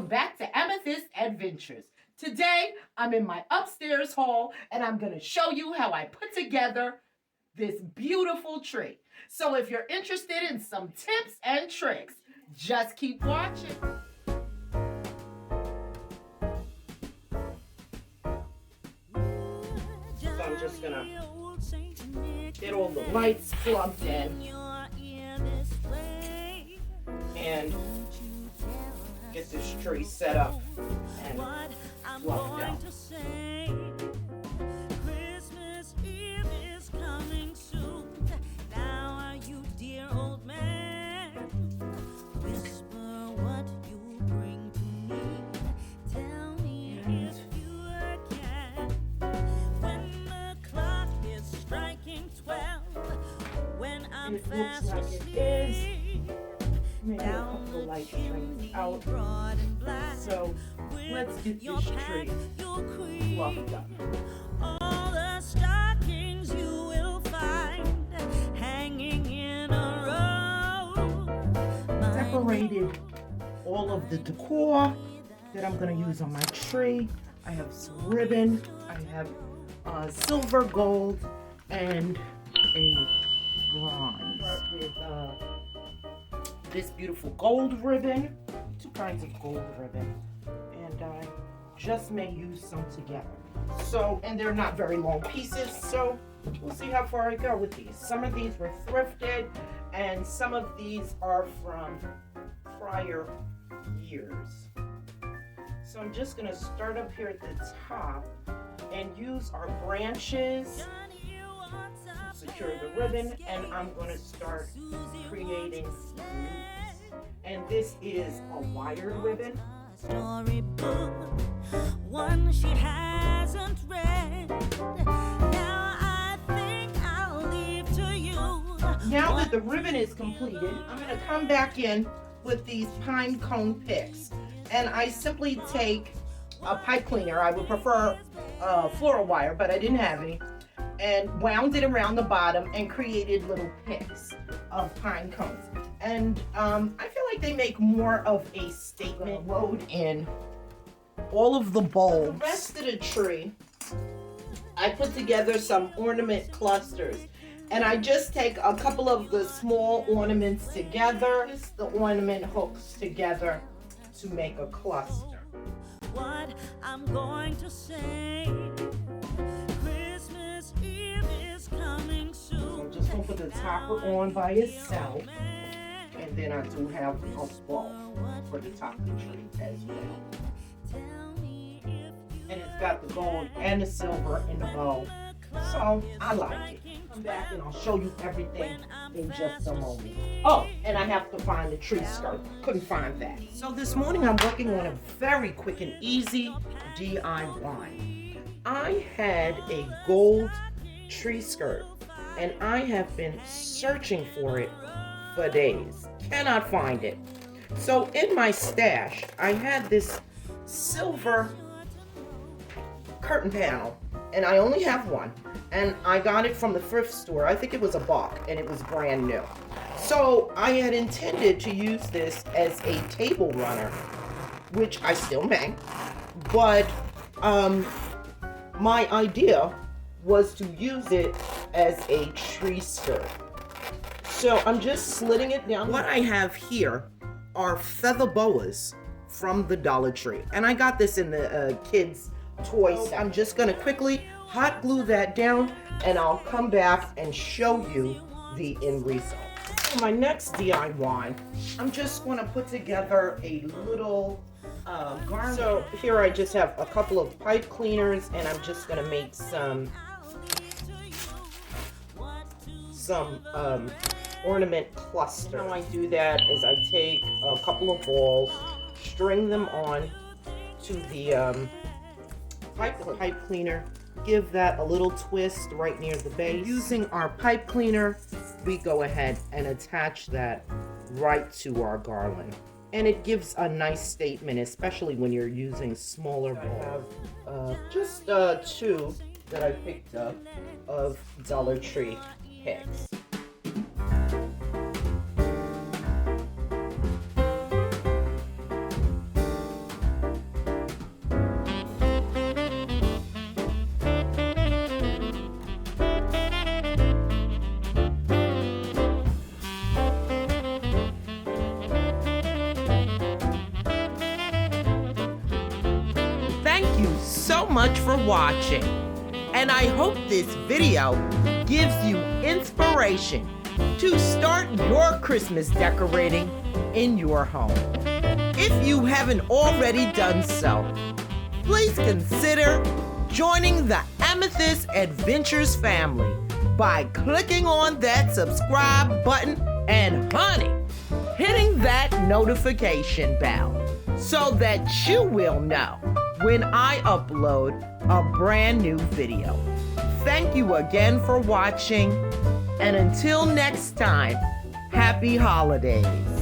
Welcome back to Amethyst Adventures. Today, I'm in my upstairs hall and I'm going to show you how I put together this beautiful tree. So if you're interested in some tips and tricks, just keep watching. So I'm just going to get all the lights plugged in and get this tree set up and plugged out. Christmas Eve is coming soon. Now are you, dear old man? Whisper what you bring to me. Tell me if you can. When the clock is striking 12, when I'm fast asleep. Maybe a couple light strings out. So let's get this tree fluffed up. All the stockings you will find hanging in a row. Separated all of the decor that I'm going to use on my tree. I have some ribbon. I have silver, gold, and a bronze. With this beautiful gold ribbon, two kinds of gold ribbon, and I just may use some together. So, and they're not very long pieces, so we'll see how far I go with these. Some of these were thrifted, and some of these are from prior years. So I'm just gonna start up here at the top and use our branches to secure the ribbon, and I'm gonna start creating loops. And this is a wired ribbon. Storybook, one she hasn't read. Now I think I'll leave to you. Now that the ribbon is completed, I'm going to come back in with these pine cone picks. And I simply take a pipe cleaner. I would prefer floral wire, but I didn't have any. And wound it around the bottom and created little picks of pine cones. And I feel like they make more of a statement. Load in all of the bulbs. The rest of the tree, I put together some ornament clusters. And I just take a couple of the small ornaments together, the ornament hooks together to make a cluster. What I'm going to say. Christmas Eve is coming soon. So I'm just going to put the topper on by itself. And then I do have a bow for the top of the tree as well. And it's got the gold and the silver in the bow. So I like it. Come back and I'll show you everything in just a moment. Oh, and I have to find the tree skirt. Couldn't find that. So this morning I'm working on a very quick and easy DIY. I had a gold tree skirt and I have been searching for it for days. Cannot find it. So in my stash, I had this silver curtain panel, and I only have one, and I got it from the thrift store. I think it was a buck, and it was brand new. So I had intended to use this as a table runner, which I still may, but my idea was to use it as a tree skirt. So I'm just slitting it down. What I have here are feather boas from the Dollar Tree. And I got this in the kids' toy set. I'm just gonna quickly hot glue that down and I'll come back and show you the end result. For my next DIY, I'm just gonna put together a little garland. So here I just have a couple of pipe cleaners and I'm just gonna make some ornament cluster. How I do that is I take a couple of balls, string them on to the pipe cleaner, give that a little twist right near the base. Using our pipe cleaner, we go ahead and attach that right to our garland. And it gives a nice statement, especially when you're using smaller balls. I have just two that I picked up of Dollar Tree picks. much for watching, and I hope this video gives you inspiration to start your Christmas decorating in your home. If you haven't already done so, please consider joining the Amethyst Adventures family by clicking on that subscribe button and, honey, hitting that notification bell so that you will know when I upload a brand new video. Thank you again for watching, and until next time, happy holidays.